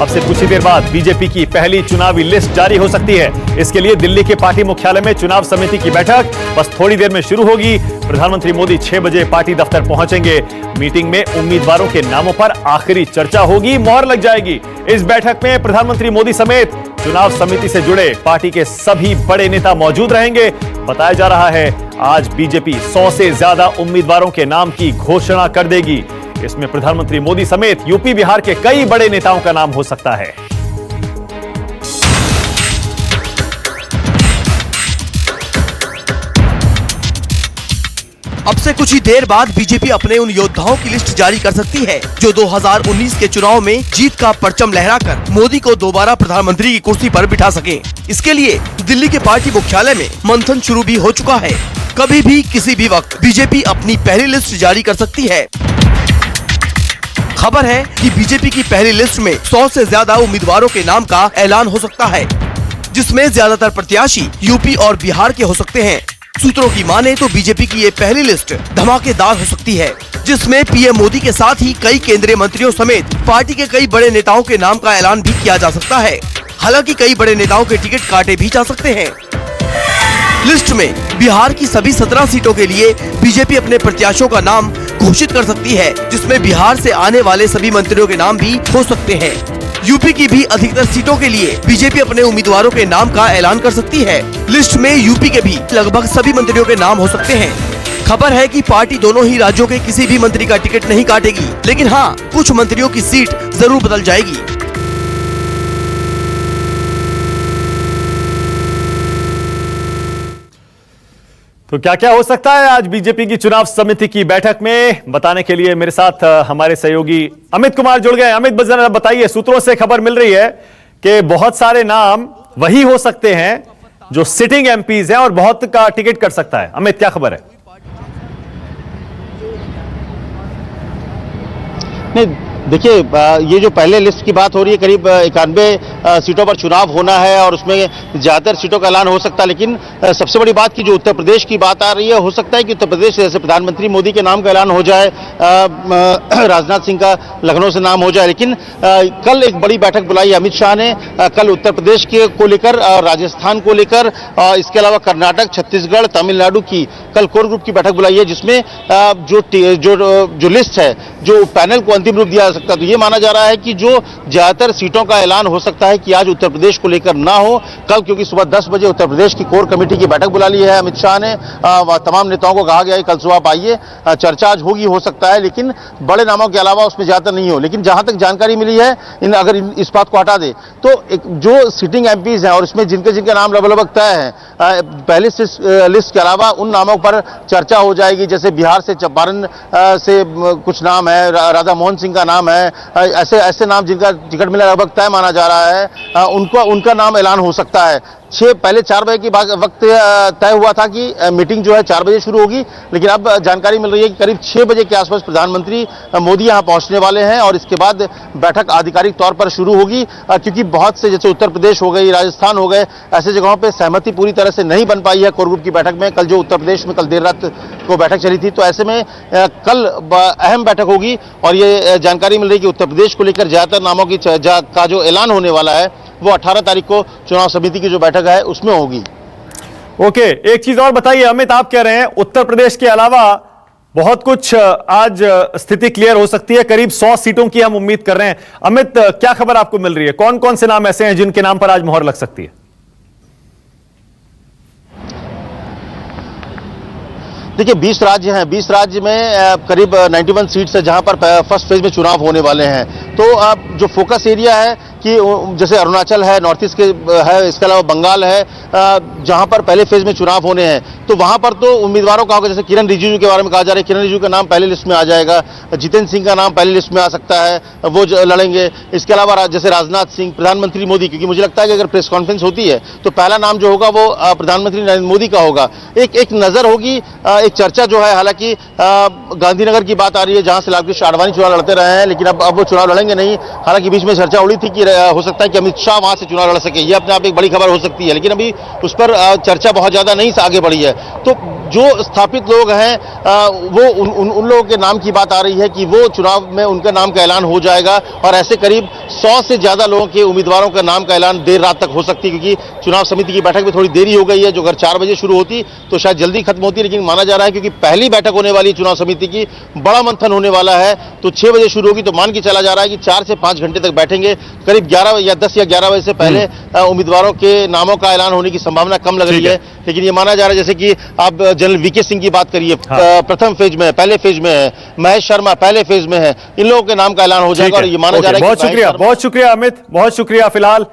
अब से कुछ ही देर बाद बीजेपी की पहली चुनावी लिस्ट जारी हो सकती है। इसके लिए दिल्ली के पार्टी मुख्यालय में चुनाव समिति की बैठक बस थोड़ी देर में शुरू होगी। प्रधानमंत्री मोदी 6 बजे पार्टी दफ्तर पहुंचेंगे। मीटिंग में उम्मीदवारों के नामों पर आखिरी चर्चा होगी, मोहर लग जाएगी। इस बैठक में प्रधानमंत्री मोदी समेत चुनाव समिति से जुड़े पार्टी के सभी बड़े नेता मौजूद रहेंगे। बताया जा रहा है आज बीजेपी 100 से ज्यादा उम्मीदवारों के नाम की घोषणा कर देगी। इसमें प्रधानमंत्री मोदी समेत यूपी बिहार के कई बड़े नेताओं का नाम हो सकता है। अब से कुछ ही देर बाद बीजेपी अपने उन योद्धाओं की लिस्ट जारी कर सकती है जो 2019 के चुनाव में जीत का परचम लहराकर मोदी को दोबारा प्रधानमंत्री की कुर्सी पर बिठा सके। इसके लिए दिल्ली के पार्टी मुख्यालय में मंथन शुरू भी हो चुका है। कभी भी किसी भी वक्त बीजेपी अपनी पहली लिस्ट जारी कर सकती है। खबर है कि बीजेपी की पहली लिस्ट में 100 से ज्यादा उम्मीदवारों के नाम का ऐलान हो सकता है, जिसमें ज्यादातर प्रत्याशी यूपी और बिहार के हो सकते हैं। सूत्रों की माने तो बीजेपी की ये पहली लिस्ट धमाकेदार हो सकती है, जिसमें पीएम मोदी के साथ ही कई केंद्रीय मंत्रियों समेत पार्टी के कई बड़े नेताओं के नाम का ऐलान भी किया जा सकता है। हालांकि कई बड़े नेताओं के टिकट काटे भी जा सकते हैं। लिस्ट में बिहार की सभी 17 सीटों के लिए बीजेपी अपने प्रत्याशियों का नाम घोषित कर सकती है, जिसमें बिहार से आने वाले सभी मंत्रियों के नाम भी हो सकते हैं। यूपी की भी अधिकतर सीटों के लिए बीजेपी अपने उम्मीदवारों के नाम का ऐलान कर सकती है। लिस्ट में यूपी के भी लगभग सभी मंत्रियों के नाम हो सकते हैं। खबर है कि पार्टी दोनों ही राज्यों के किसी भी मंत्री का टिकट नहीं काटेगी, लेकिन हाँ, कुछ मंत्रियों की सीट जरूर बदल जाएगी। तो क्या क्या हो सकता है आज बीजेपी की चुनाव समिति की बैठक में, बताने के लिए मेरे साथ हमारे सहयोगी अमित कुमार जुड़ गए। अमित, जरा बताइए, सूत्रों से खबर मिल रही है कि बहुत सारे नाम वही हो सकते हैं जो सिटिंग एमपीज हैं और बहुत का टिकट कट सकता है। अमित, क्या खबर है? नहीं, देखिए, ये जो पहले लिस्ट की बात हो रही है, करीब 91 सीटों पर चुनाव होना है और उसमें ज्यादातर सीटों का ऐलान हो सकता है। लेकिन सबसे बड़ी बात की जो उत्तर प्रदेश की बात आ रही है, हो सकता है कि उत्तर प्रदेश जैसे प्रधानमंत्री मोदी के नाम का ऐलान हो जाए, राजनाथ सिंह का लखनऊ से नाम हो जाए। लेकिन कल एक बड़ी बैठक बुलाई अमित शाह ने, कल उत्तर प्रदेश के को लेकर, राजस्थान को लेकर, इसके अलावा कर्नाटक, छत्तीसगढ़, तमिलनाडु की कल कोर ग्रुप की बैठक बुलाई है, जिसमें जो लिस्ट है, जो पैनल को अंतिम रूप दिया जा सकता है। तो ये माना जा रहा है कि जो ज्यादातर सीटों का ऐलान हो सकता है कि आज उत्तर प्रदेश को लेकर ना हो कल, क्योंकि सुबह 10 बजे उत्तर प्रदेश की कोर कमेटी की बैठक बुला ली है अमित शाह ने। तमाम नेताओं को कहा गया है कल सुबह आप आइए, चर्चा आज होगी, हो सकता है, लेकिन बड़े नामों के अलावा उसमें ज्यादातर नहीं हो। लेकिन जहां तक जानकारी मिली है, अगर इस बात को हटा दे तो जो सिटिंग एमपीज हैं और इसमें जिनके नाम लगभग तय है, पहली लिस्ट के अलावा उन नामों पर चर्चा हो जाएगी। जैसे बिहार से, चंपारण से कुछ नाम है, राधा मोहन सिंह का नाम है, ऐसे नाम जिनका टिकट मिला लगभग तय माना जा रहा है, उनका नाम ऐलान हो सकता है। पहले 4 बजे की वक्त तय हुआ था कि मीटिंग जो है 4 बजे शुरू होगी, लेकिन अब जानकारी मिल रही है कि करीब 6 बजे के आसपास प्रधानमंत्री मोदी यहां पहुंचने वाले हैं और इसके बाद बैठक आधिकारिक तौर पर शुरू होगी। क्योंकि बहुत से, जैसे उत्तर प्रदेश हो गई, राजस्थान हो गए, ऐसे जगहों पे सहमति पूरी तरह से नहीं बन पाई है कोर ग्रुप की बैठक में। कल जो उत्तर प्रदेश में कल देर रात को बैठक चली थी, तो ऐसे में कल अहम बैठक होगी और ये जानकारी मिल रही है कि उत्तर प्रदेश को लेकर ज्यादातर नामों का जो ऐलान होने वाला है वो 18 तारीख को चुनाव समिति की जो बैठक है उसमें होगी। ओके, एक चीज और बताइए अमित, आप कह रहे हैं उत्तर प्रदेश के अलावा बहुत कुछ आज स्थिति क्लियर हो सकती है, करीब 100 सीटों की हम उम्मीद कर रहे हैं। अमित, क्या खबर आपको मिल रही है? कौन कौन से नाम ऐसे हैं जिनके नाम पर आज मोहर लग सकती है? देखिए, 20 राज्य हैं, 20 राज्य में करीब 91 सीट्स है जहां पर फर्स्ट फेज में चुनाव होने वाले हैं। तो जो फोकस एरिया है कि जैसे अरुणाचल है, नॉर्थ ईस्ट के है, इसके अलावा बंगाल है, जहां पर पहले फेज में चुनाव होने हैं, तो वहां पर तो उम्मीदवारों का होगा। जैसे किरण रिजिजू के बारे में कहा जा रहा है, किरण रिजिजू का नाम पहले लिस्ट में आ जाएगा, जितेंद्र सिंह का नाम पहली लिस्ट में आ सकता है, वो लड़ेंगे। इसके अलावा जैसे राजनाथ सिंह, प्रधानमंत्री मोदी, क्योंकि मुझे लगता है कि अगर प्रेस कॉन्फ्रेंस होती है तो पहला नाम जो होगा वो प्रधानमंत्री नरेंद्र मोदी का होगा। एक नजर होगी, एक चर्चा जो है, हालांकि गांधीनगर की बात आ रही है जहां से लालकृष्ण आडवाणी चुनाव लड़ते रहे हैं, लेकिन अब वो चुनाव लड़ेंगे नहीं। हालांकि बीच में चर्चा उड़ी थी कि हो सकता है कि अमित शाह वहां से चुनाव लड़ सके, ये अपने आप एक बड़ी खबर हो सकती है, लेकिन अभी उस पर चर्चा बहुत ज्यादा नहीं आगे बढ़ी है। तो जो स्थापित लोग हैं वो उन लोगों के नाम की बात आ रही है कि वो चुनाव में उनका नाम का ऐलान हो जाएगा और ऐसे करीब 100 से ज्यादा लोगों के उम्मीदवारों का नाम का ऐलान देर रात तक हो सकती है, क्योंकि चुनाव समिति की बैठक में थोड़ी देरी हो गई है। जो अगर 4 बजे शुरू होती तो शायद जल्दी खत्म होती, लेकिन माना जा रहा है क्योंकि पहली बैठक होने वाली चुनाव समिति की, बड़ा मंथन होने वाला है, तो 6 बजे शुरू होगी। तो मान के चला जा रहा है कि 4 से 5 घंटे तक बैठेंगे। करीब 11 या 10 या 11 बजे से पहले उम्मीदवारों के नामों का ऐलान होने की संभावना कम लग रही है। लेकिन ये माना जा रहा है, जैसे कि आप जनरल वीके सिंह की बात करिए, प्रथम फेज में, पहले फेज में है, महेश शर्मा पहले फेज में है, इन लोगों के नाम का ऐलान हो जाएगा और ये माना जा रहा है। बहुत शुक्रिया अमित, बहुत शुक्रिया फिलहाल।